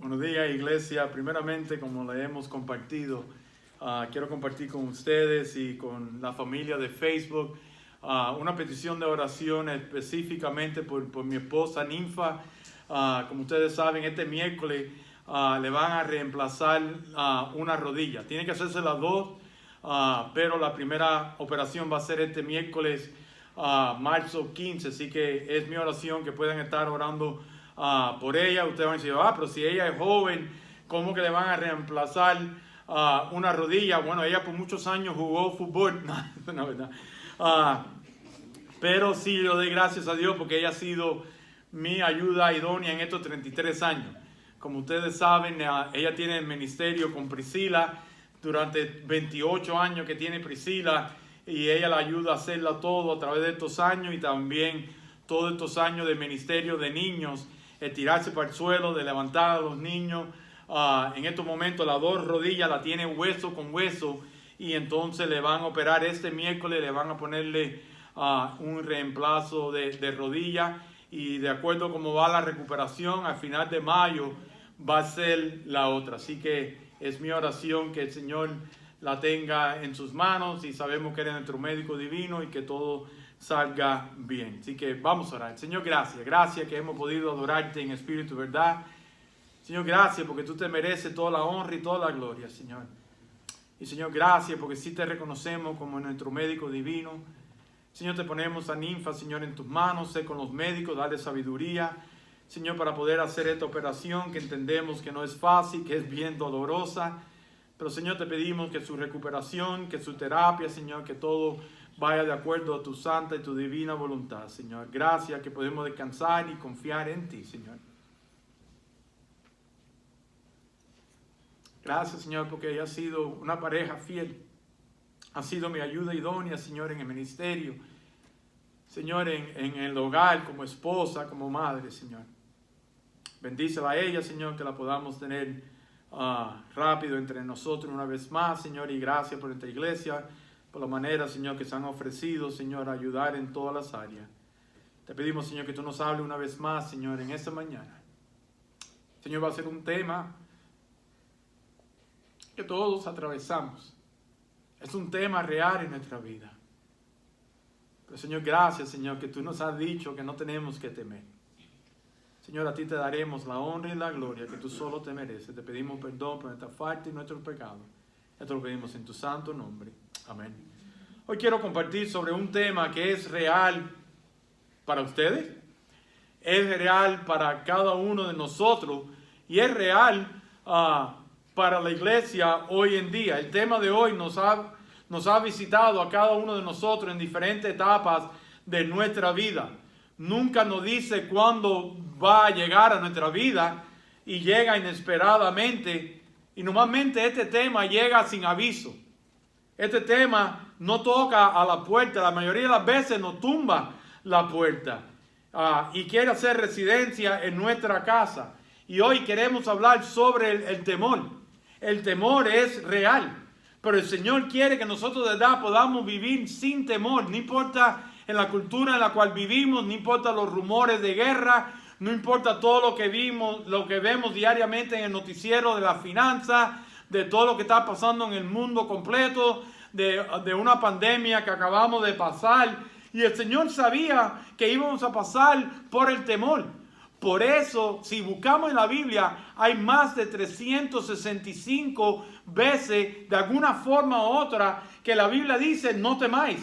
Buenos días, iglesia. Primeramente, como le hemos compartido, quiero compartir con ustedes y con la familia de Facebook una petición de oración específicamente por mi esposa Ninfa. Como ustedes saben, este miércoles le van a reemplazar una rodilla. Tiene que hacerse las dos, pero la primera operación va a ser este miércoles, marzo 15. Así que es mi oración que puedan estar orando por ella. Ustedes van a decir, pero si ella es joven, ¿cómo que le van a reemplazar una rodilla? Bueno, ella por muchos años jugó fútbol, no, verdad. Pero sí, yo doy gracias a Dios porque ella ha sido mi ayuda idónea en estos 33 años. Como ustedes saben, ella tiene el ministerio con Priscila durante 28 años que tiene Priscila, y ella la ayuda a hacerla todo a través de estos años, y también todos estos años de ministerio de niños, tirarse para el suelo, de levantar a los niños. En estos momentos las dos rodillas la tiene hueso con hueso, y entonces le van a operar este miércoles, le van a ponerle un reemplazo de rodilla, y de acuerdo a cómo va la recuperación, al final de mayo va a ser la otra. Así que es mi oración que el Señor la tenga en sus manos, y sabemos que eres nuestro médico divino y que todo salga bien. Así que vamos a orar. Señor, gracias que hemos podido adorarte en espíritu y verdad. Señor, gracias porque tú te mereces toda la honra y toda la gloria, Señor. Y Señor, gracias porque sí te reconocemos como nuestro médico divino. Señor, te ponemos a Ninfa, Señor, en tus manos. Sé con los médicos, dale sabiduría, Señor, para poder hacer esta operación que entendemos que no es fácil, que es bien dolorosa. Pero Señor, te pedimos que su recuperación, que su terapia, Señor, que todo vaya de acuerdo a tu santa y tu divina voluntad, Señor. Gracias que podemos descansar y confiar en ti, Señor. Gracias, Señor, porque ella ha sido una pareja fiel. Ha sido mi ayuda idónea, Señor, en el ministerio. Señor, en el hogar, como esposa, como madre, Señor. Bendícela a ella, Señor, que la podamos tener rápido entre nosotros una vez más, Señor. Y gracias por esta iglesia, por la manera, Señor, que se han ofrecido, Señor, a ayudar en todas las áreas. Te pedimos, Señor, que tú nos hables una vez más, Señor, en esta mañana. Señor, va a ser un tema que todos atravesamos. Es un tema real en nuestra vida. Pero, Señor, gracias, Señor, que tú nos has dicho que no tenemos que temer. Señor, a ti te daremos la honra y la gloria que tú solo te mereces. Te pedimos perdón por nuestra falta y nuestros pecados. Esto lo pedimos en tu santo nombre. Amén. Hoy quiero compartir sobre un tema que es real para ustedes, es real para cada uno de nosotros, y es real para la iglesia hoy en día. El tema de hoy nos ha visitado a cada uno de nosotros en diferentes etapas de nuestra vida. Nunca nos dice cuándo va a llegar a nuestra vida, y llega inesperadamente, y normalmente este tema llega sin aviso. Este tema no toca a la puerta, la mayoría de las veces nos tumba la puerta y quiere hacer residencia en nuestra casa. Y hoy queremos hablar sobre el temor. El temor es real, pero el Señor quiere que nosotros de verdad podamos vivir sin temor. No importa en la cultura en la cual vivimos, no importa los rumores de guerra, no importa todo lo que vemos diariamente en el noticiero de la finanza, de todo lo que está pasando en el mundo completo, de una pandemia que acabamos de pasar. Y el Señor sabía que íbamos a pasar por el temor. Por eso, si buscamos en la Biblia, hay más de 365 veces, de alguna forma u otra, que la Biblia dice no temáis.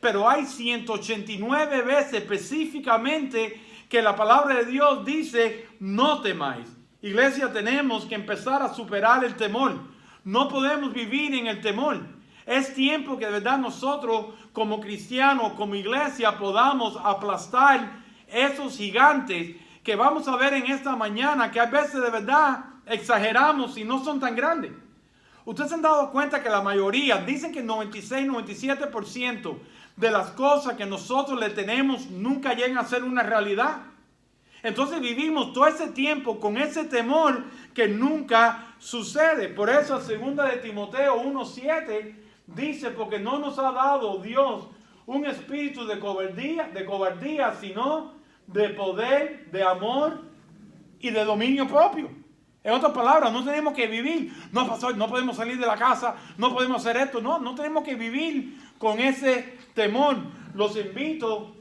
Pero hay 189 veces específicamente que la palabra de Dios dice no temáis. Iglesia, tenemos que empezar a superar el temor. No podemos vivir en el temor. Es tiempo que de verdad nosotros como cristianos, como iglesia, podamos aplastar esos gigantes que vamos a ver en esta mañana, que a veces de verdad exageramos y no son tan grandes. Ustedes se han dado cuenta que la mayoría, dicen que el 96-97% de las cosas que nosotros le tenemos nunca llegan a ser una realidad. Entonces vivimos todo ese tiempo con ese temor que nunca sucede. Por eso 2 de Timoteo 1:7 dice, porque no nos ha dado Dios un espíritu de cobardía, sino de poder, de amor y de dominio propio. En otras palabras, no tenemos que vivir, no, pastor, no podemos salir de la casa, no podemos hacer esto, no tenemos que vivir con ese temor. Los invito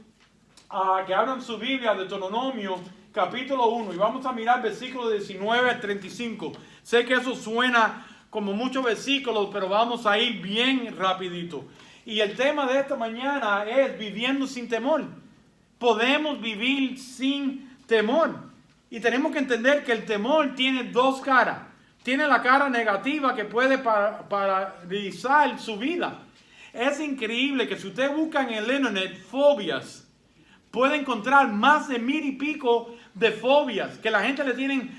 a que abran su Biblia de Deuteronomio capítulo 1 y vamos a mirar versículos 19 al 35. Sé que eso suena como muchos versículos, pero vamos a ir bien rapidito. Y el tema de esta mañana es viviendo sin temor. Podemos vivir sin temor. Y tenemos que entender que el temor tiene dos caras. Tiene la cara negativa que puede paralizar su vida. Es increíble que si usted busca en el internet fobias, puede encontrar más de 1000 y pico de fobias. Que la gente le tienen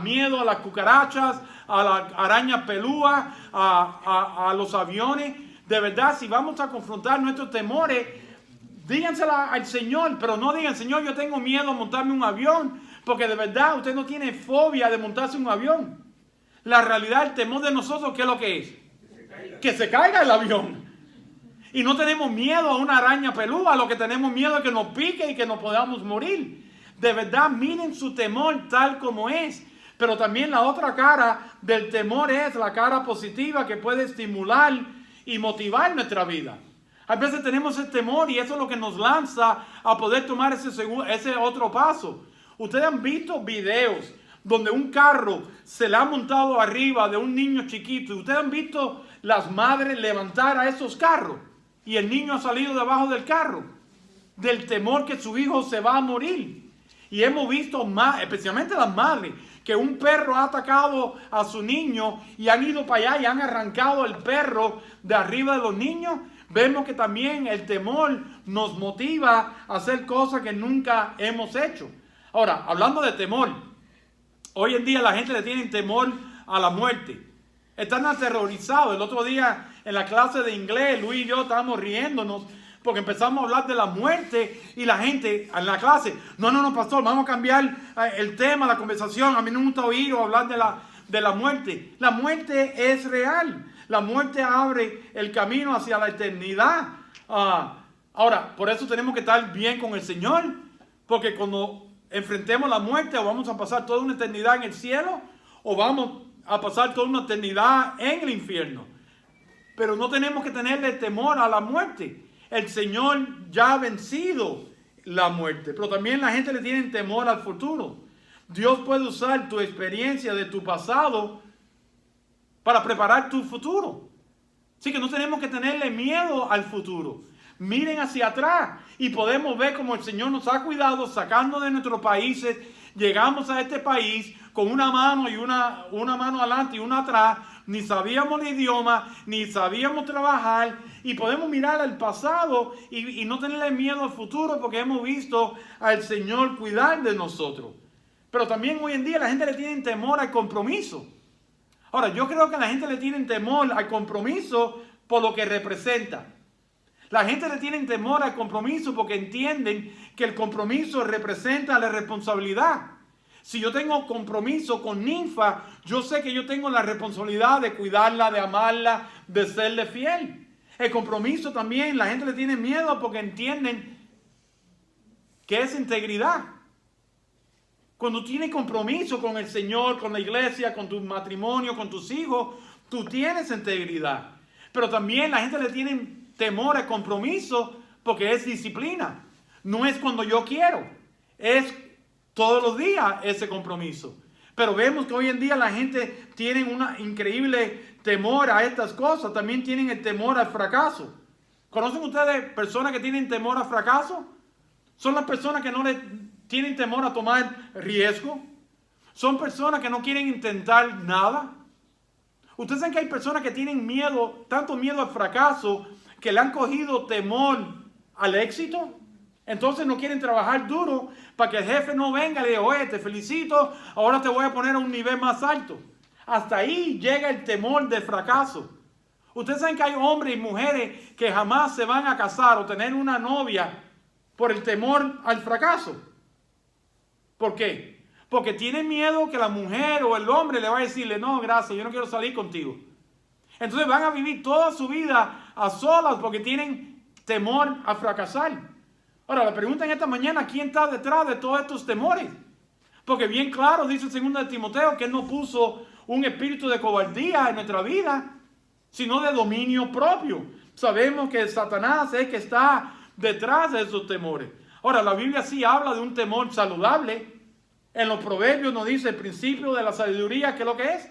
miedo a las cucarachas, a las arañas pelúas, a los aviones. De verdad, si vamos a confrontar nuestros temores, dígansela al Señor, pero no digan, Señor, yo tengo miedo a montarme un avión. Porque de verdad usted no tiene fobia de montarse un avión. La realidad, el temor de nosotros, ¿qué es lo que es? Que se caiga el avión. Y no tenemos miedo a una araña pelúa, lo que tenemos miedo es que nos pique y que nos podamos morir. De verdad, miren su temor tal como es. Pero también la otra cara del temor es la cara positiva que puede estimular y motivar nuestra vida. A veces tenemos el temor y eso es lo que nos lanza a poder tomar ese otro paso. Ustedes han visto videos donde un carro se le ha montado arriba de un niño chiquito. Ustedes han visto las madres levantar a esos carros y el niño ha salido debajo del carro del temor que su hijo se va a morir. Y hemos visto más, especialmente las madres, que un perro ha atacado a su niño y han ido para allá y han arrancado el perro de arriba de los niños. Vemos que también el temor nos motiva a hacer cosas que nunca hemos hecho. Ahora, hablando de temor, hoy en día la gente le tiene temor a la muerte. Están aterrorizados. El otro día en la clase de inglés, Luis y yo estábamos riéndonos porque empezamos a hablar de la muerte y la gente en la clase, no, pastor, vamos a cambiar el tema, la conversación. A mí no me gusta oír o hablar de la muerte. La muerte es real. La muerte abre el camino hacia la eternidad. Ahora, por eso tenemos que estar bien con el Señor, porque cuando enfrentemos la muerte, o vamos a pasar toda una eternidad en el cielo, o vamos a pasar toda una eternidad en el infierno. Pero no tenemos que tenerle temor a la muerte. El Señor ya ha vencido la muerte, pero también la gente le tiene temor al futuro. Dios puede usar tu experiencia de tu pasado para preparar tu futuro. Así que no tenemos que tenerle miedo al futuro. Miren hacia atrás y podemos ver cómo el Señor nos ha cuidado sacando de nuestros países. Llegamos a este país con una mano y una mano adelante y una atrás. Ni sabíamos el idioma, ni sabíamos trabajar. Y podemos mirar al pasado y no tenerle miedo al futuro porque hemos visto al Señor cuidar de nosotros. Pero también hoy en día la gente le tiene temor al compromiso. Ahora, yo creo que la gente le tiene temor al compromiso por lo que representa. La gente le tiene temor al compromiso porque entienden que el compromiso representa la responsabilidad. Si yo tengo compromiso con Ninfa, yo sé que yo tengo la responsabilidad de cuidarla, de amarla, de serle fiel. El compromiso también, la gente le tiene miedo porque entienden que es integridad. Cuando tienes compromiso con el Señor, con la iglesia, con tu matrimonio, con tus hijos, tú tienes integridad. Pero también la gente le tiene temor al compromiso porque es disciplina. No es cuando yo quiero, es todos los días ese compromiso. Pero vemos que hoy en día la gente tiene un increíble temor a estas cosas. También tienen el temor al fracaso. ¿Conocen ustedes personas que tienen temor al fracaso? Son las personas que no le tienen temor a tomar riesgo. Son personas que no quieren intentar nada. Ustedes saben que hay personas que tienen miedo, tanto miedo al fracaso, que le han cogido temor al éxito. Entonces no quieren trabajar duro para que el jefe no venga y le diga, oye, te felicito, ahora te voy a poner a un nivel más alto. Hasta ahí llega el temor del fracaso. Ustedes saben que hay hombres y mujeres que jamás se van a casar o tener una novia por el temor al fracaso. ¿Por qué? Porque tienen miedo que la mujer o el hombre le va a decirle, no, gracias, yo no quiero salir contigo. Entonces van a vivir toda su vida a solas porque tienen temor a fracasar. Ahora, la pregunta en esta mañana, ¿quién está detrás de todos estos temores? Porque bien claro dice el 2 de Timoteo que Él no puso un espíritu de cobardía en nuestra vida, sino de dominio propio. Sabemos que Satanás es el que está detrás de esos temores. Ahora, la Biblia sí habla de un temor saludable. En los proverbios nos dice el principio de la sabiduría, ¿qué es lo que es?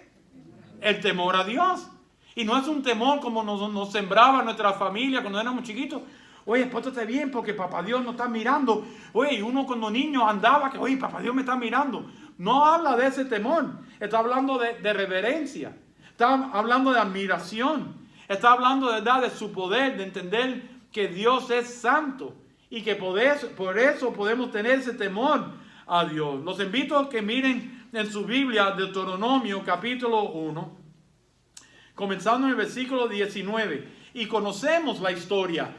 El temor a Dios. Y no es un temor como nos sembraba nuestra familia cuando éramos chiquitos. Oye, pórtate bien porque papá Dios nos está mirando. Oye, uno cuando niño andaba que, oye, papá Dios me está mirando. No habla de ese temor. Está hablando de reverencia. Está hablando de admiración. Está hablando de verdad de su poder, de entender que Dios es santo. Y que por eso podemos tener ese temor a Dios. Los invito a que miren en su Biblia Deuteronomio capítulo 1, comenzando en el versículo 19. Y conocemos la historia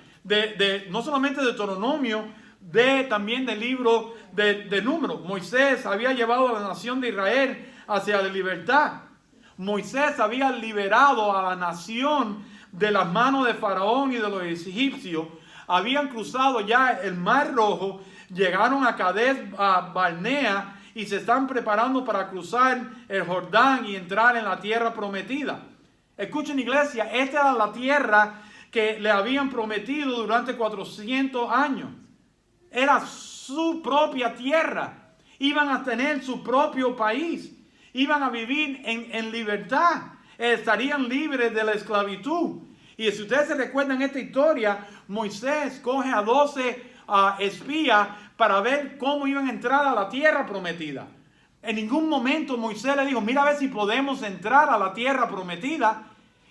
no solamente de Deuteronomio, también del libro de Números. Moisés había llevado a la nación de Israel hacia la libertad. Moisés había liberado a la nación de las manos de Faraón y de los egipcios. Habían cruzado ya el Mar Rojo, llegaron a Cades Barnea y se están preparando para cruzar el Jordán y entrar en la tierra prometida. Escuchen, iglesia, esta era la tierra que le habían prometido durante 400 años. Era su propia tierra. Iban a tener su propio país. Iban a vivir en libertad. Estarían libres de la esclavitud. Y si ustedes se recuerdan esta historia, Moisés coge a 12 espías para ver cómo iban a entrar a la tierra prometida. En ningún momento Moisés le dijo, mira a ver si podemos entrar a la tierra prometida.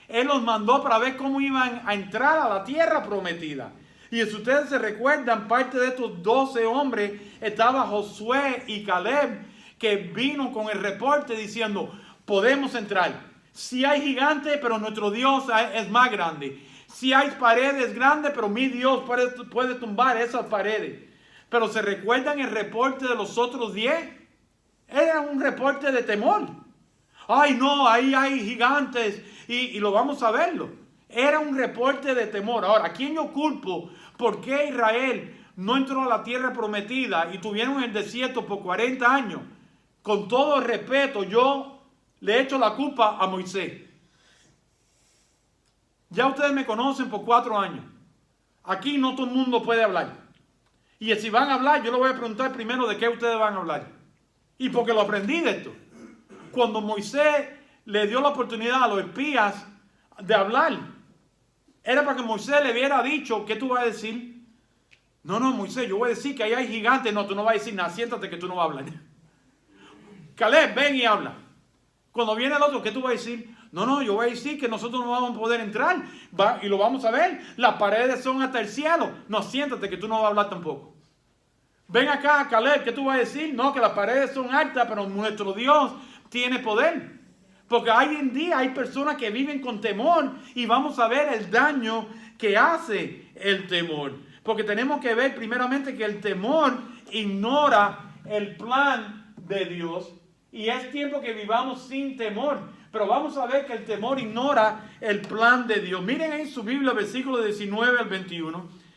Él los mandó para ver cómo iban a entrar a la tierra prometida. Y si ustedes se recuerdan, parte de estos 12 hombres estaba Josué y Caleb, que vino con el reporte diciendo, podemos entrar. Si hay gigantes, pero nuestro Dios es más grande. Si hay paredes grandes, pero mi Dios puede tumbar esas paredes. Pero ¿se recuerdan el reporte de los otros 10? Era un reporte de temor. Ay, no, ahí hay gigantes y lo vamos a verlo. Era un reporte de temor. Ahora, ¿a quién yo culpo? ¿Por qué Israel no entró a la tierra prometida y tuvieron el desierto por 40 años? Con todo el respeto, yo le echo la culpa a Moisés. Ya ustedes me conocen por 4 años. Aquí no todo el mundo puede hablar. Y si van a hablar, yo le voy a preguntar primero de qué ustedes van a hablar. Y porque lo aprendí de esto. Cuando Moisés le dio la oportunidad a los espías de hablar, era para que Moisés le hubiera dicho, ¿qué tú vas a decir? No, Moisés, yo voy a decir que ahí hay gigantes. No, tú no vas a decir nada, siéntate que tú no vas a hablar. Caleb, ven y habla. Cuando viene el otro, ¿qué tú vas a decir? No, yo voy a decir que nosotros no vamos a poder entrar. Y lo vamos a ver. Las paredes son hasta el cielo. No, siéntate que tú no vas a hablar tampoco. Ven acá, Caleb, ¿qué tú vas a decir? No, que las paredes son altas, pero nuestro Dios tiene poder. Porque hoy en día hay personas que viven con temor y vamos a ver el daño que hace el temor. Porque tenemos que ver primeramente que el temor ignora el plan de Dios y es tiempo que vivamos sin temor. Pero vamos a ver que el temor ignora el plan de Dios. Miren en su Biblia, versículo 19 al 21.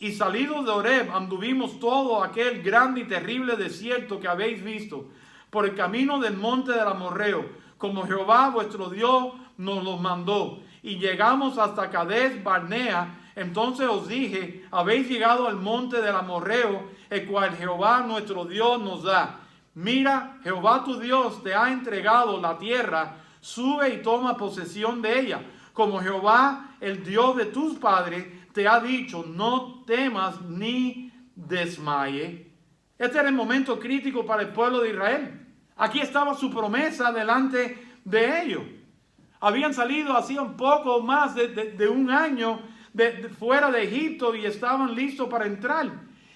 Y salidos de Horeb anduvimos todo aquel grande y terrible desierto que habéis visto, por el camino del monte del Amorreo, como Jehová vuestro Dios nos lo mandó. Y llegamos hasta Cades Barnea. Entonces os dije, habéis llegado al monte del Amorreo, el cual Jehová nuestro Dios nos da. Mira, Jehová tu Dios te ha entregado la tierra, sube y toma posesión de ella. Como Jehová, el Dios de tus padres, te ha dicho, no temas ni desmaye. Este era el momento crítico para el pueblo de Israel. Aquí estaba su promesa delante de ellos. Habían salido hacía un poco más de un año fuera de Egipto y estaban listos para entrar.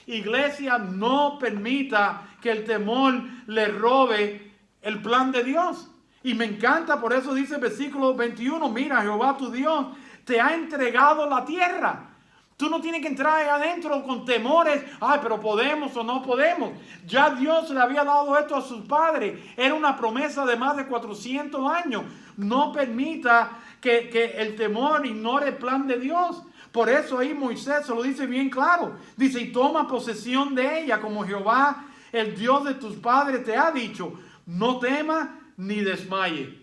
Iglesia, no permita que el temor le robe el plan de Dios. Y me encanta, por eso dice el versículo 21, mira, Jehová tu Dios te ha entregado la tierra. Tú no tienes que entrar ahí adentro con temores. Ay, pero podemos o no podemos. Ya Dios le había dado esto a sus padres. Era una promesa de más de 400 años. No permita que el temor ignore el plan de Dios. Por eso ahí Moisés se lo dice bien claro. Dice, y toma posesión de ella como Jehová, El Dios de tus padres te ha dicho, no tema ni desmaye.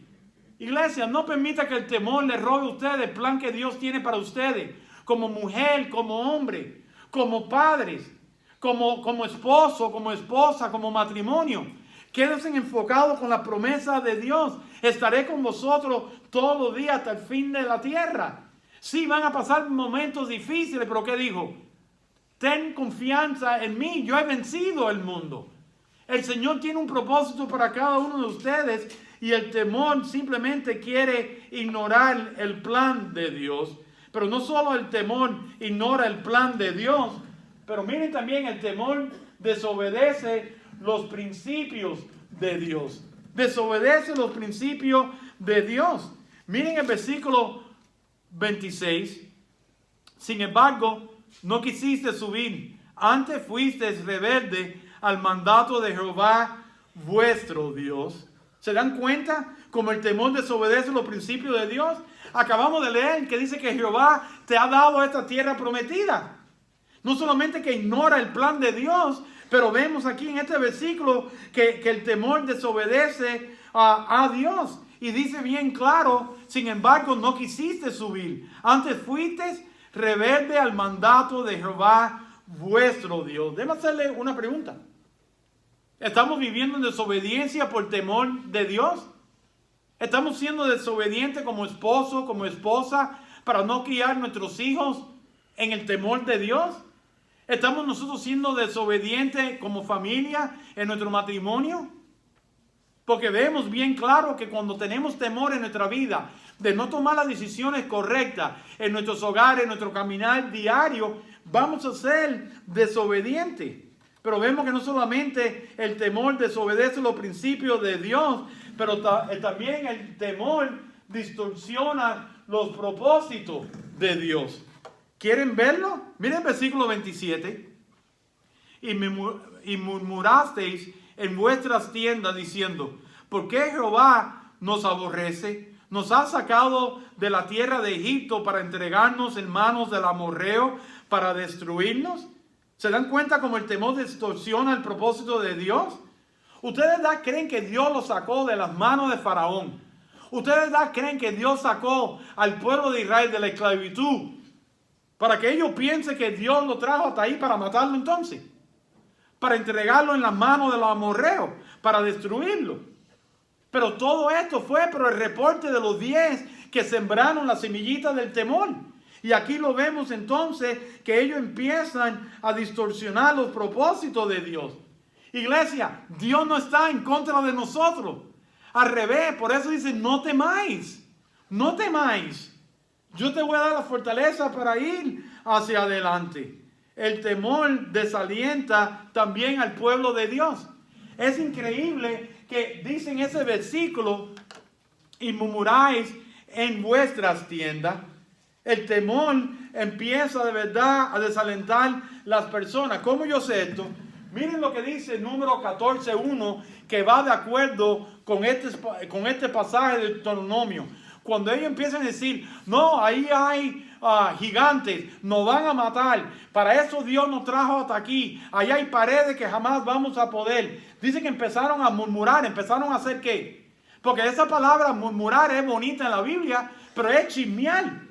Iglesia, no permita que el temor le robe a usted el plan que Dios tiene para ustedes, como mujer, como hombre, como padres, como esposo, como esposa, como matrimonio. Quédense enfocados con la promesa de Dios. Estaré con vosotros todos los días hasta el fin de la tierra. Sí, van a pasar momentos difíciles, pero ¿qué dijo? Ten confianza en mí, yo he vencido el mundo. El Señor tiene un propósito para cada uno de ustedes y el temor simplemente quiere ignorar el plan de Dios. Pero no solo el temor ignora el plan de Dios, pero miren también, el temor desobedece los principios de Dios. Desobedece los principios de Dios. Miren el versículo 26. Sin embargo, no quisiste subir, antes fuiste rebelde al mandato de Jehová vuestro Dios. ¿Se dan cuenta cómo el temor desobedece los principios de Dios? Acabamos de leer que dice que Jehová te ha dado esta tierra prometida. No solamente que ignora el plan de Dios, pero vemos aquí en este versículo que el temor desobedece a Dios. Y dice bien claro, sin embargo no quisiste subir, antes fuiste rebelde al mandato de Jehová vuestro Dios. Déjame hacerle una pregunta. ¿Estamos viviendo en desobediencia por temor de Dios? ¿Estamos siendo desobedientes como esposo, como esposa, para no criar nuestros hijos en el temor de Dios? ¿Estamos nosotros siendo desobedientes como familia en nuestro matrimonio? Porque vemos bien claro que cuando tenemos temor en nuestra vida de no tomar las decisiones correctas en nuestros hogares, en nuestro caminar diario, vamos a ser desobedientes. Pero vemos que no solamente el temor desobedece los principios de Dios, pero también el temor distorsiona los propósitos de Dios. ¿Quieren verlo? Miren el versículo 27. Y murmurasteis en vuestras tiendas diciendo, ¿por qué Jehová nos aborrece? Nos ha sacado de la tierra de Egipto para entregarnos en manos del amorreo para destruirnos. ¿Se dan cuenta cómo el temor distorsiona el propósito de Dios? ¿Ustedes creen que Dios los sacó de las manos de Faraón? ¿Ustedes creen que Dios sacó al pueblo de Israel de la esclavitud para que ellos piensen que Dios lo trajo hasta ahí para matarlo entonces? Para entregarlo en las manos de los amorreos, para destruirlo. Pero todo esto fue por el reporte de los 10 que sembraron la semillita del temor. Y aquí lo vemos entonces que ellos empiezan a distorsionar los propósitos de Dios. Iglesia, Dios no está en contra de nosotros. Al revés, por eso dice, no temáis. No temáis. Yo te voy a dar la fortaleza para ir hacia adelante. El temor desalienta también al pueblo de Dios. Es increíble que dice en ese versículo, y murmuráis en vuestras tiendas. El temor empieza de verdad a desalentar las personas. ¿Cómo yo sé esto? Miren lo que dice Número 14:1, que va de acuerdo con este pasaje del Deuteronomio. Cuando ellos empiezan a decir, no, ahí hay gigantes, nos van a matar, para eso Dios nos trajo hasta aquí, allá hay paredes que jamás vamos a poder. Dice que empezaron a murmurar, empezaron a hacer ¿qué? Porque esa palabra murmurar es bonita en la Biblia, pero es chismear.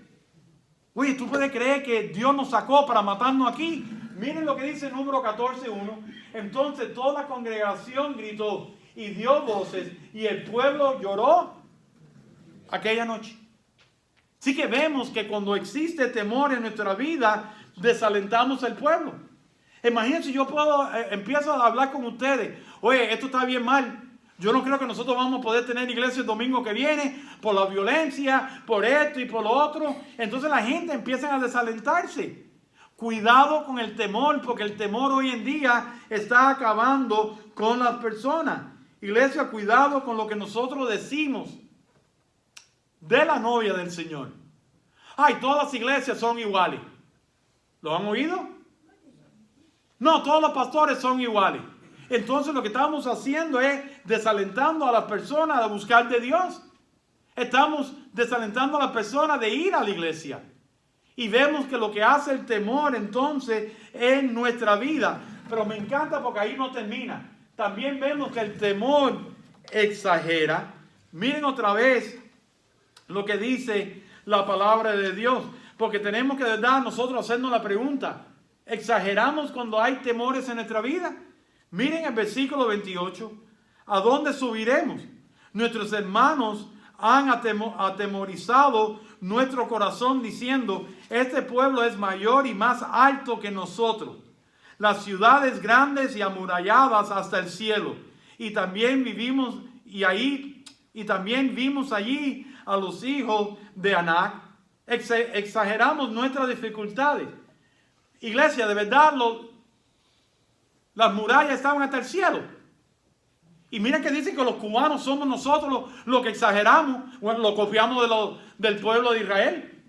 Oye, ¿tú puedes creer que Dios nos sacó para matarnos aquí? Miren lo que dice Número 14:1. Entonces toda la congregación gritó y dio voces y el pueblo lloró aquella noche. Sí que vemos que cuando existe temor en nuestra vida, desalentamos al pueblo. Imagínense, yo empiezo a hablar con ustedes. Oye, esto está bien mal. Yo no creo que nosotros vamos a poder tener iglesia el domingo que viene por la violencia, por esto y por lo otro. Entonces la gente empieza a desalentarse. Cuidado con el temor, porque el temor hoy en día está acabando con las personas. Iglesia, cuidado con lo que nosotros decimos de la novia del Señor. Ay, todas las iglesias son iguales. ¿Lo han oído? No, todos los pastores son iguales. Entonces lo que estamos haciendo es desalentando a las personas de buscar de Dios. Estamos desalentando a las personas de ir a la iglesia. Y vemos que lo que hace el temor entonces en nuestra vida. Pero me encanta porque ahí no termina. También vemos que el temor exagera. Miren otra vez lo que dice la palabra de Dios. Porque tenemos que de verdad nosotros hacernos la pregunta. ¿Exageramos cuando hay temores en nuestra vida? Miren el versículo 28. ¿A dónde subiremos? Nuestros hermanos han atemorizado nuestro corazón diciendo, este pueblo es mayor y más alto que nosotros. Las ciudades grandes y amuralladas hasta el cielo. Y también vimos allí a los hijos de Anac. Exageramos nuestras dificultades. Iglesia, de verdad, las murallas estaban hasta el cielo. Y miren que dicen que los cubanos somos nosotros los que exageramos, bueno, lo copiamos del pueblo de Israel.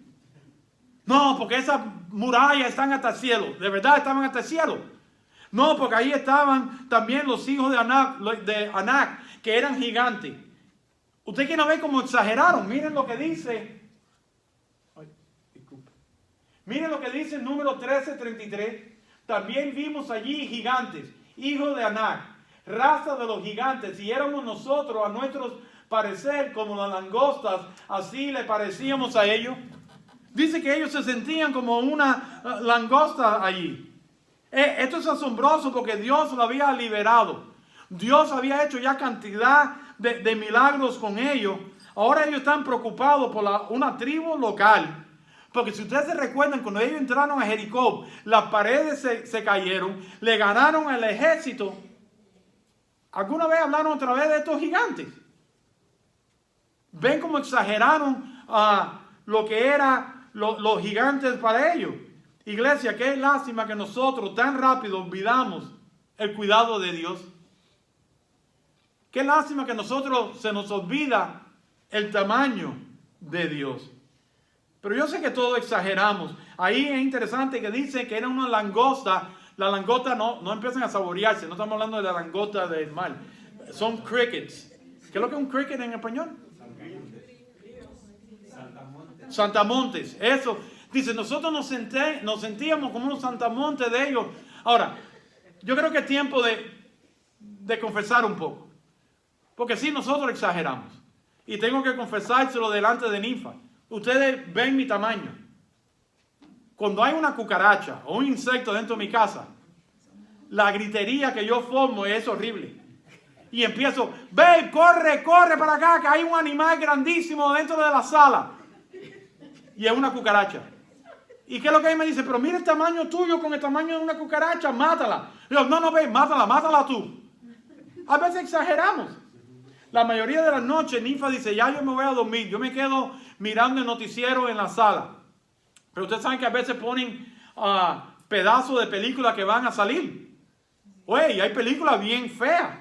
No, porque esas murallas están hasta el cielo. De verdad estaban hasta el cielo. No, porque ahí estaban también los hijos de Anac, que eran gigantes. Usted quiere ver cómo exageraron. Miren lo que dice. Miren lo que dice en número 13:33. También vimos allí gigantes, hijos de Anac, raza de los gigantes, y éramos nosotros a nuestros parecer como las langostas, así le parecíamos a ellos. Dice que ellos se sentían como una langosta allí. Esto es asombroso porque Dios lo había liberado. Dios había hecho ya cantidad de milagros con ellos. Ahora ellos están preocupados por una tribu local. Porque si ustedes se recuerdan, cuando ellos entraron a Jericó, las paredes se cayeron, le ganaron al ejército. ¿Alguna vez hablaron otra vez de estos gigantes? ¿Ven cómo exageraron lo que eran los gigantes para ellos? Iglesia, qué lástima que nosotros tan rápido olvidamos el cuidado de Dios. Qué lástima que nosotros se nos olvida el tamaño de Dios. Pero yo sé que todos exageramos. Ahí es interesante que dice que era una langosta. Las langostas no empiezan a saborearse. No estamos hablando de la langosta del mar. Son crickets. ¿Qué es lo que es un cricket en español? Saltamontes. Eso. Dice, nosotros nos sentíamos como unos saltamontes de ellos. Ahora, yo creo que es tiempo de confesar un poco. Porque sí, nosotros exageramos. Y tengo que confesárselo delante de Ninfa. Ustedes ven mi tamaño. Cuando hay una cucaracha o un insecto dentro de mi casa, la gritería que yo formo es horrible. Y empiezo, ve, corre para acá, que hay un animal grandísimo dentro de la sala. Y es una cucaracha. ¿Y qué es lo que él me dice? Pero mira el tamaño tuyo con el tamaño de una cucaracha, mátala. Yo, no, ve, mátala tú. A veces exageramos. La mayoría de las noches, Ninfa dice, ya yo me voy a dormir. Yo me quedo mirando el noticiero en la sala. Pero ustedes saben que a veces ponen pedazos de películas que van a salir. Oye, hay películas bien feas.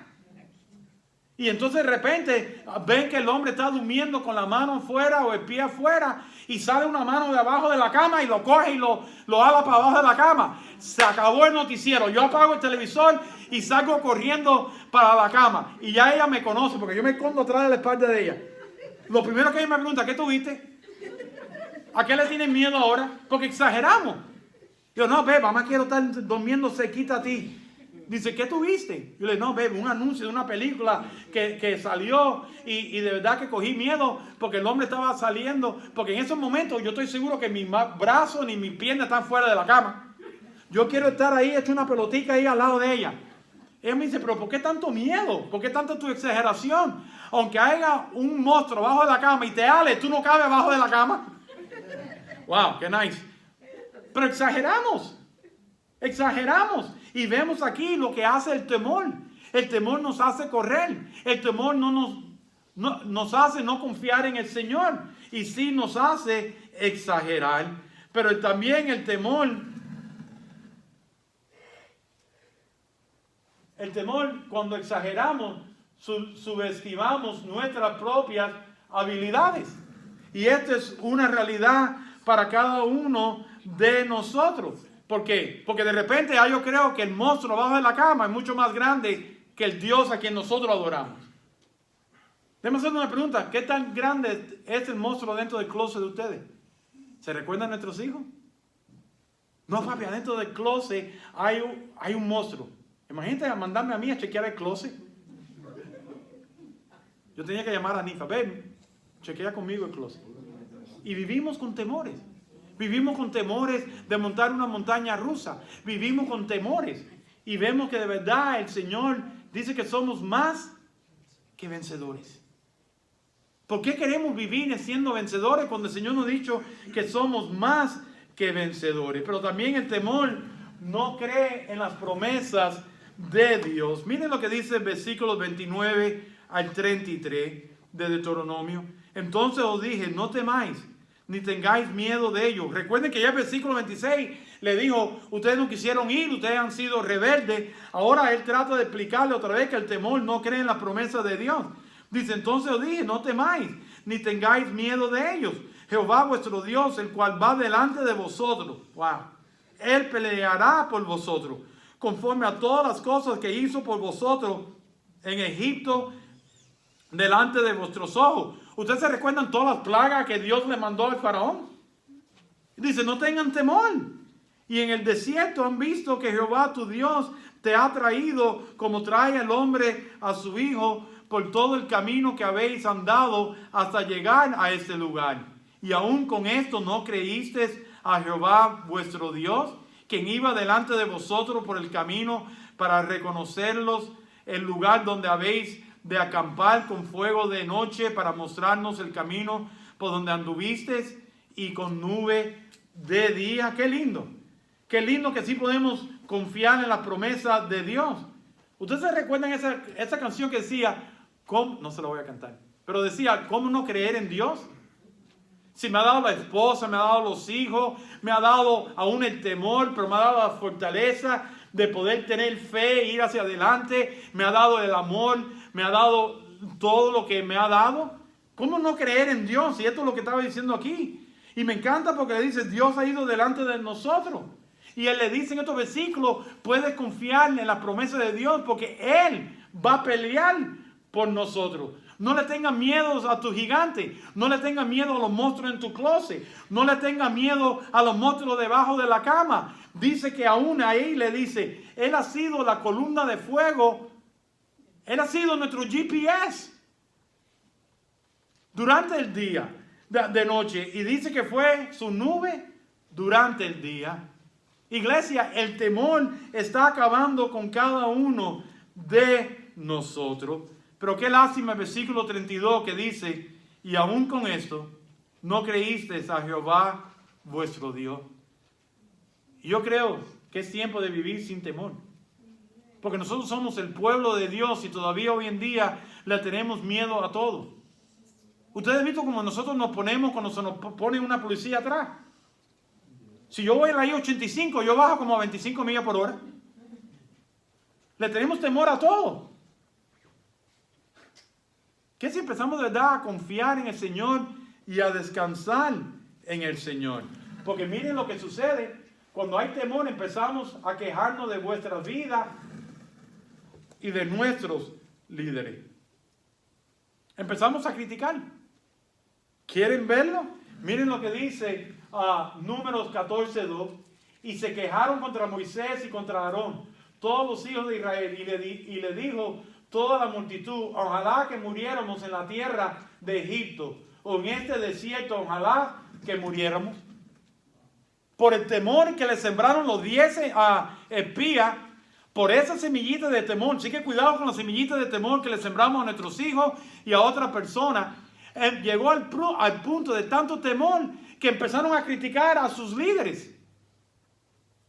Y entonces de repente ven que el hombre está durmiendo con la mano afuera o el pie afuera y sale una mano de abajo de la cama y lo coge y lo ala para abajo de la cama. Se acabó el noticiero. Yo apago el televisor y salgo corriendo para la cama. Y ya ella me conoce porque yo me escondo atrás de la espalda de ella. Lo primero que ella me pregunta, ¿qué tuviste? ¿A qué le tienen miedo ahora? Porque exageramos. Yo, no, ve, mamá quiero estar durmiendo cerquita a ti. Dice, ¿qué tuviste? Yo le digo, no, bebé, un anuncio de una película que salió y de verdad que cogí miedo porque el hombre estaba saliendo. Porque en esos momentos yo estoy seguro que mis brazos ni mis piernas están fuera de la cama. Yo quiero estar ahí, hecho una pelotica ahí al lado de ella. Ella me dice, pero ¿por qué tanto miedo? ¿Por qué tanta tu exageración? Aunque haya un monstruo bajo de la cama y te ale, tú no cabes abajo de la cama. Wow, qué nice. Pero exageramos. Exageramos. Y vemos aquí lo que hace el temor. El temor nos hace correr. El temor nos hace no confiar en el Señor. Y sí nos hace exagerar. Pero también el temor, cuando exageramos, subestimamos nuestras propias habilidades. Y esta es una realidad para cada uno de nosotros. ¿Por qué? Porque de repente yo creo que el monstruo abajo de la cama es mucho más grande que el Dios a quien nosotros adoramos. Déjame hacer una pregunta. ¿Qué tan grande es el monstruo dentro del closet de ustedes? ¿Se recuerdan nuestros hijos? No, papi, adentro del closet hay un monstruo. Imagínate mandarme a mí a chequear el closet. Yo tenía que llamar a Nifa. Ven, chequea conmigo el closet. Y vivimos con temores. Vivimos con temores de montar una montaña rusa. Vivimos con temores. Y vemos que de verdad el Señor dice que somos más que vencedores. ¿Por qué queremos vivir siendo vencedores cuando el Señor nos ha dicho que somos más que vencedores? Pero también el temor no cree en las promesas de Dios. Miren lo que dice el versículo 29 al 33 de Deuteronomio. Entonces os dije, no temáis, ni tengáis miedo de ellos. Recuerden que ya el versículo 26 le dijo, ustedes no quisieron ir, ustedes han sido rebeldes. Ahora él trata de explicarle otra vez que el temor no cree en la promesa de Dios. Dice, entonces os dije, no temáis, ni tengáis miedo de ellos. Jehová vuestro Dios, el cual va delante de vosotros. Wow. Él peleará por vosotros, conforme a todas las cosas que hizo por vosotros en Egipto, delante de vuestros ojos. ¿Ustedes se recuerdan todas las plagas que Dios le mandó al faraón? Dice, no tengan temor. Y en el desierto han visto que Jehová tu Dios te ha traído como trae el hombre a su hijo por todo el camino que habéis andado hasta llegar a este lugar. Y aún con esto no creísteis a Jehová vuestro Dios, quien iba delante de vosotros por el camino para reconocerlos, el lugar donde habéis de acampar con fuego de noche para mostrarnos el camino por donde anduvisteis y con nube de día. Qué lindo que sí podemos confiar en la promesa de Dios. Ustedes se recuerdan esa canción que decía, no se la voy a cantar, pero decía, ¿cómo no creer en Dios? Si me ha dado la esposa, me ha dado los hijos, me ha dado aún el temor, pero me ha dado la fortaleza de poder tener fe e ir hacia adelante, me ha dado el amor, me ha dado todo lo que me ha dado. ¿Cómo no creer en Dios? Y esto es lo que estaba diciendo aquí. Y me encanta porque le dice, Dios ha ido delante de nosotros. Y Él le dice en estos versículos, puedes confiar en la promesa de Dios porque Él va a pelear por nosotros. No le tengas miedo a tu gigante. No le tengas miedo a los monstruos en tu closet. No le tengas miedo a los monstruos debajo de la cama. Dice que aún ahí le dice, Él ha sido la columna de fuego. Él ha sido nuestro GPS durante el día, de noche. Y dice que fue su nube durante el día. Iglesia, el temor está acabando con cada uno de nosotros. Pero qué lástima el versículo 32 que dice, y aún con esto, no creísteis a Jehová vuestro Dios. Y yo creo que es tiempo de vivir sin temor. Porque nosotros somos el pueblo de Dios y todavía hoy en día le tenemos miedo a todo. Ustedes han visto cómo nosotros nos ponemos cuando se nos pone una policía atrás. Si yo voy a la I-85, yo bajo como a 25 millas por hora. Le tenemos temor a todo. ¿Qué si empezamos de verdad a confiar en el Señor y a descansar en el Señor? Porque miren lo que sucede. Cuando hay temor empezamos a quejarnos de vuestras vidas y de nuestros líderes. Empezamos a criticar. ¿Quieren verlo? Miren lo que dice Números 14:2. Y se quejaron contra Moisés y contra Aarón, todos los hijos de Israel. Y le dijo toda la multitud, ojalá que muriéramos en la tierra de Egipto, o en este desierto, ojalá que muriéramos. Por el temor que le sembraron los 10 espías, por esa semillita de temor. Así que cuidado con la semillita de temor que le sembramos a nuestros hijos y a otras personas. Llegó al punto de tanto temor que empezaron a criticar a sus líderes.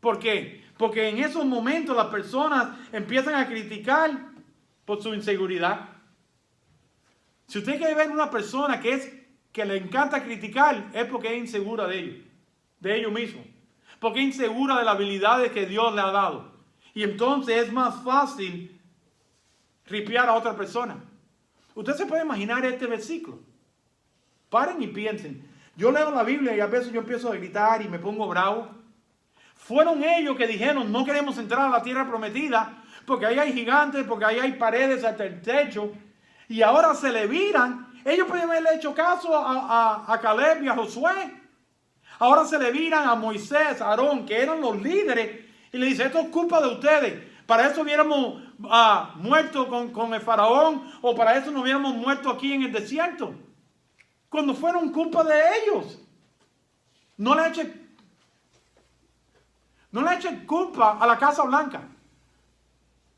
¿Por qué? Porque en esos momentos las personas empiezan a criticar por su inseguridad. Si usted quiere ver una persona que le encanta criticar, es porque es insegura de ellos mismos. Porque es insegura de las habilidades que Dios le ha dado. Y entonces es más fácil ripiar a otra persona. Usted se puede imaginar este versículo. Paren y piensen. Yo leo la Biblia y a veces yo empiezo a gritar y me pongo bravo. Fueron ellos que dijeron, no queremos entrar a la tierra prometida porque ahí hay gigantes, porque ahí hay paredes hasta el techo. Y ahora se le viran. Ellos pueden haberle hecho caso a Caleb y a Josué. Ahora se le viran a Moisés, a Aarón, que eran los líderes, y le dice, esto es culpa de ustedes. Para eso hubiéramos muerto con el faraón, o para eso no hubiéramos muerto aquí en el desierto. Cuando fueron culpa de ellos. No le echen culpa a la Casa Blanca.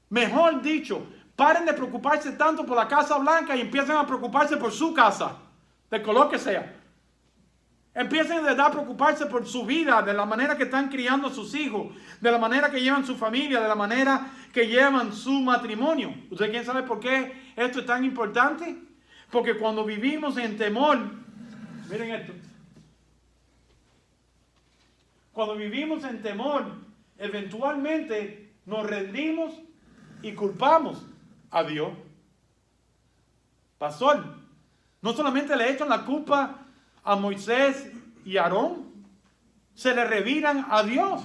Mejor dicho, paren de preocuparse tanto por la Casa Blanca y empiecen a preocuparse por su casa, del color que sea. Empiecen de verdad a preocuparse por su vida, de la manera que están criando a sus hijos, de la manera que llevan su familia, de la manera que llevan su matrimonio. ¿Usted quién sabe por qué esto es tan importante? Porque cuando vivimos en temor, miren esto. Cuando vivimos en temor, eventualmente nos rendimos y culpamos a Dios. Pastor, no solamente le echan la culpa a Moisés y Aarón, se le reviran a Dios.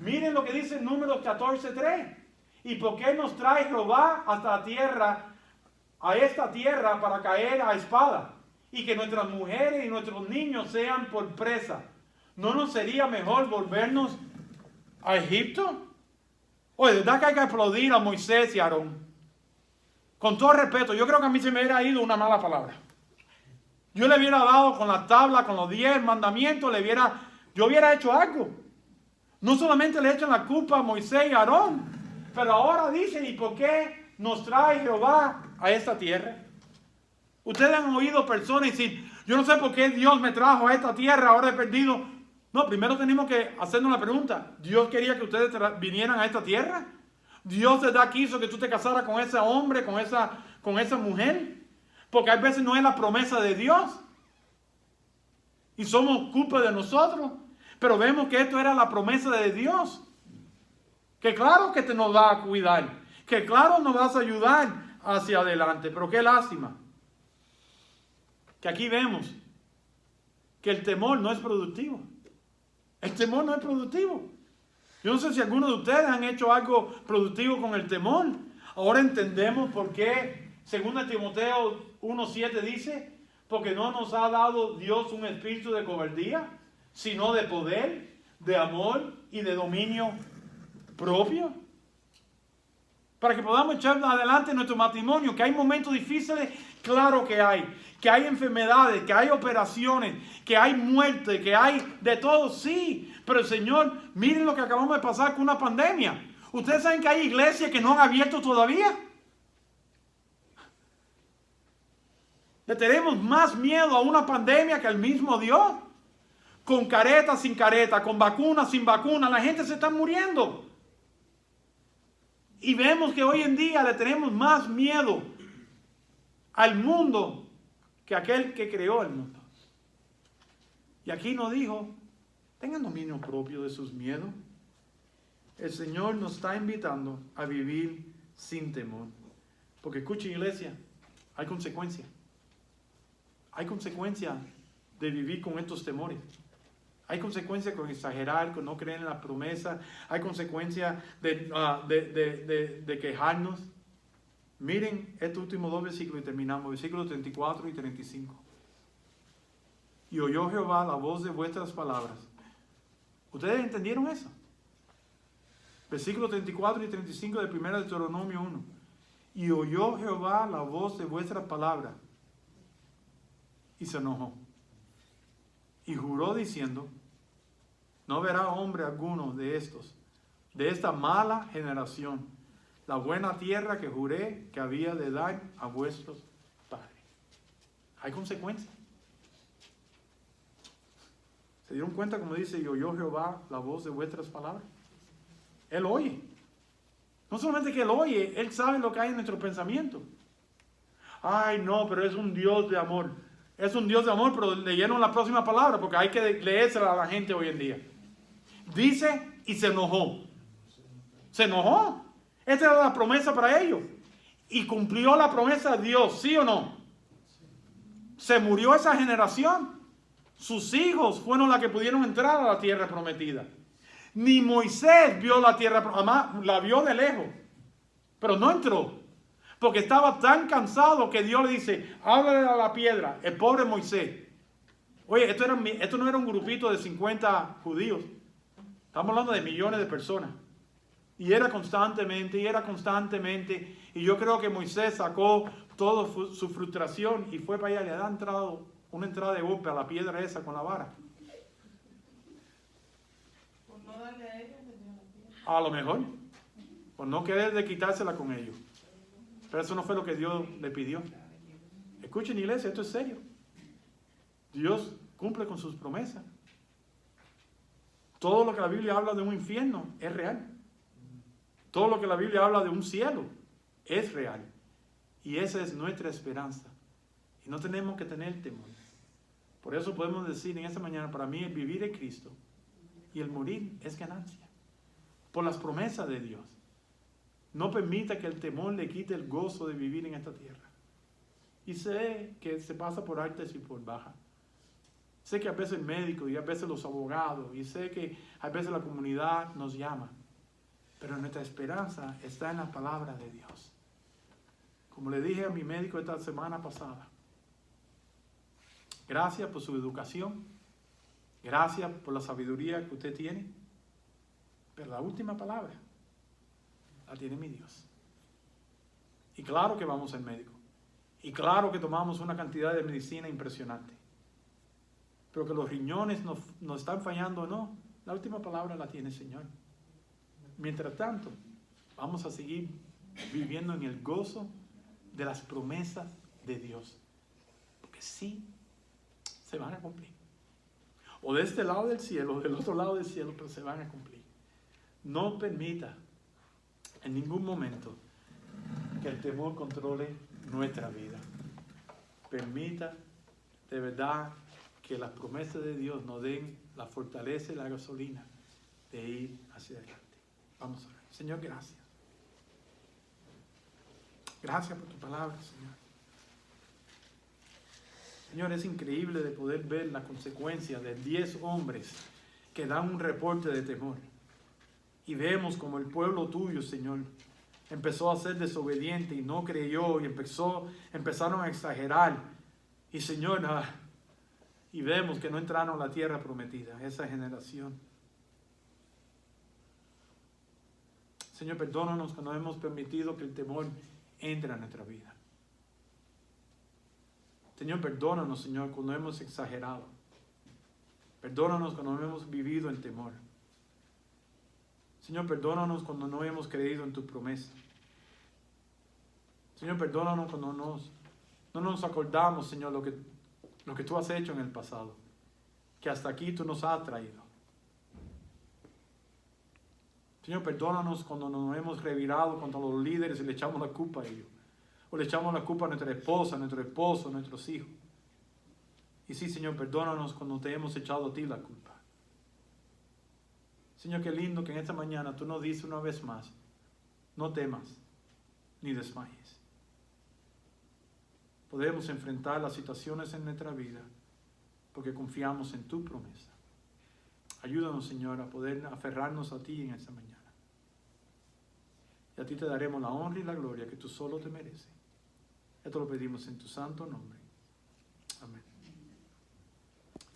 Miren lo que dice en Números 14:3. ¿Y por qué nos trae Jehová hasta la tierra, a esta tierra, para caer a espada? Y que nuestras mujeres y nuestros niños sean por presa. ¿No nos sería mejor volvernos a Egipto? Oye, de verdad que hay que aplaudir a Moisés y a Aarón. Con todo respeto, yo creo que a mí se me hubiera ido una mala palabra. Yo le hubiera dado con la tabla, con los 10 mandamientos, yo hubiera hecho algo. No solamente le echan la culpa a Moisés y a Aarón, pero ahora dicen, ¿y por qué nos trae Jehová a esta tierra? Ustedes han oído personas decir, yo no sé por qué Dios me trajo a esta tierra, ahora he perdido. No, primero tenemos que hacernos la pregunta, ¿Dios quería que ustedes vinieran a esta tierra? ¿Dios de verdad quiso que tú te casaras con ese hombre, con esa mujer? Porque a veces no es la promesa de Dios. Y somos culpa de nosotros. Pero vemos que esto era la promesa de Dios. Que claro que te nos va a cuidar. Que claro nos vas a ayudar hacia adelante. Pero qué lástima. Que aquí vemos que el temor no es productivo. El temor no es productivo. Yo no sé si algunos de ustedes han hecho algo productivo con el temor. Ahora entendemos por qué 2 Timoteo 1:7 dice, porque no nos ha dado Dios un espíritu de cobardía, sino de poder, de amor y de dominio propio. Para que podamos echar adelante nuestro matrimonio, que hay momentos difíciles, claro que hay enfermedades, que hay operaciones, que hay muerte, que hay de todo, sí. Pero el Señor, miren lo que acabamos de pasar con una pandemia. ¿Ustedes saben que hay iglesias que no han abierto todavía? Le tenemos más miedo a una pandemia que al mismo Dios. Con careta, sin careta, con vacuna, sin vacuna, la gente se está muriendo. Y vemos que hoy en día le tenemos más miedo al mundo que aquel que creó el mundo. Y aquí nos dijo, tengan dominio propio de sus miedos. El Señor nos está invitando a vivir sin temor. Porque escuchen, iglesia, hay consecuencias. Hay consecuencias de vivir con estos temores. Hay consecuencias con exagerar, con no creer en la promesa. Hay consecuencias de quejarnos. Miren estos últimos 2 versículos y terminamos. Versículos 34 y 35. Y oyó Jehová la voz de vuestras palabras. ¿Ustedes entendieron eso? Versículos 34 y 35 de 1 Deuteronomio 1. Y oyó Jehová la voz de vuestras palabras. Y se enojó. Y juró diciendo, no verá hombre alguno de esta mala generación, la buena tierra que juré que había de dar a vuestros padres. Hay consecuencias. ¿Se dieron cuenta como dice, y oyó Jehová la voz de vuestras palabras? Él oye. No solamente que Él oye, Él sabe lo que hay en nuestro pensamiento. Ay, no, pero es un Dios de amor. Es un Dios de amor, pero leyeron la próxima palabra porque hay que leérsela a la gente hoy en día. Dice, y se enojó. Se enojó. Esta era la promesa para ellos. Y cumplió la promesa de Dios, ¿sí o no? Se murió esa generación. Sus hijos fueron las que pudieron entrar a la tierra prometida. Ni Moisés vio la tierra prometida, la vio de lejos, pero no entró. Porque estaba tan cansado que Dios le dice, háblale a la piedra. El pobre Moisés Oye, esto no era un grupito de 50 judíos. Estamos hablando de millones de personas. Y era constantemente, y era constantemente. Y yo creo que Moisés sacó toda su frustración y fue para allá. Le ha entrado una entrada de golpe a la piedra esa con la vara. Por no darle a ellos, le dio la piedra. A lo mejor. Por no querer de quitársela con ellos. Pero eso no fue lo que Dios le pidió. Escuchen, iglesia, esto es serio. Dios cumple con sus promesas. Todo lo que la Biblia habla de un infierno es real. Todo lo que la Biblia habla de un cielo es real. Y esa es nuestra esperanza. Y no tenemos que tener temor. Por eso podemos decir en esta mañana, para mí el vivir es Cristo y el morir es ganancia. Por las promesas de Dios. No permita que el temor le quite el gozo de vivir en esta tierra. Y sé que se pasa por altas y por bajas. Sé que a veces el médico y a veces los abogados y sé que a veces la comunidad nos llama. Pero nuestra esperanza está en la palabra de Dios. Como le dije a mi médico esta semana pasada, gracias por su educación, gracias por la sabiduría que usted tiene, pero la última palabra la tiene mi Dios. Y claro que vamos al médico, y claro que tomamos una cantidad de medicina impresionante, pero que los riñones nos están fallando o no, la última palabra la tiene el Señor. Mientras tanto, vamos a seguir viviendo en el gozo de las promesas de Dios. Porque sí, se van a cumplir. O de este lado del cielo, o del otro lado del cielo, pero se van a cumplir. No permita en ningún momento que el temor controle nuestra vida. Permita de verdad que las promesas de Dios nos den la fortaleza y la gasolina de ir hacia adelante. Vamos a ver. Señor, gracias. Gracias por tu palabra, Señor. Señor, es increíble de poder ver la consecuencia de 10 hombres que dan un reporte de temor. Y vemos como el pueblo tuyo, Señor, empezó a ser desobediente y no creyó y empezaron a exagerar. Y Señor, y vemos que no entraron a la tierra prometida, esa generación. Señor, perdónanos cuando hemos permitido que el temor entre a nuestra vida. Señor, perdónanos, Señor, cuando hemos exagerado. Perdónanos cuando hemos vivido en temor. Señor, perdónanos cuando no hemos creído en tu promesa. Señor, perdónanos cuando no nos acordamos, Señor, lo que tú has hecho en el pasado. Que hasta aquí tú nos has traído. Señor, perdónanos cuando nos hemos revirado contra los líderes y le echamos la culpa a ellos. O le echamos la culpa a nuestra esposa, a nuestro esposo, a nuestros hijos. Y sí, Señor, perdónanos cuando te hemos echado a ti la culpa. Señor, qué lindo que en esta mañana tú nos dices una vez más, no temas ni desmayes. Podemos enfrentar las situaciones en nuestra vida porque confiamos en tu promesa. Ayúdanos, Señor, a poder aferrarnos a ti en esta mañana. Y a ti te daremos la honra y la gloria que tú solo te mereces. Esto lo pedimos en tu santo nombre. Amén.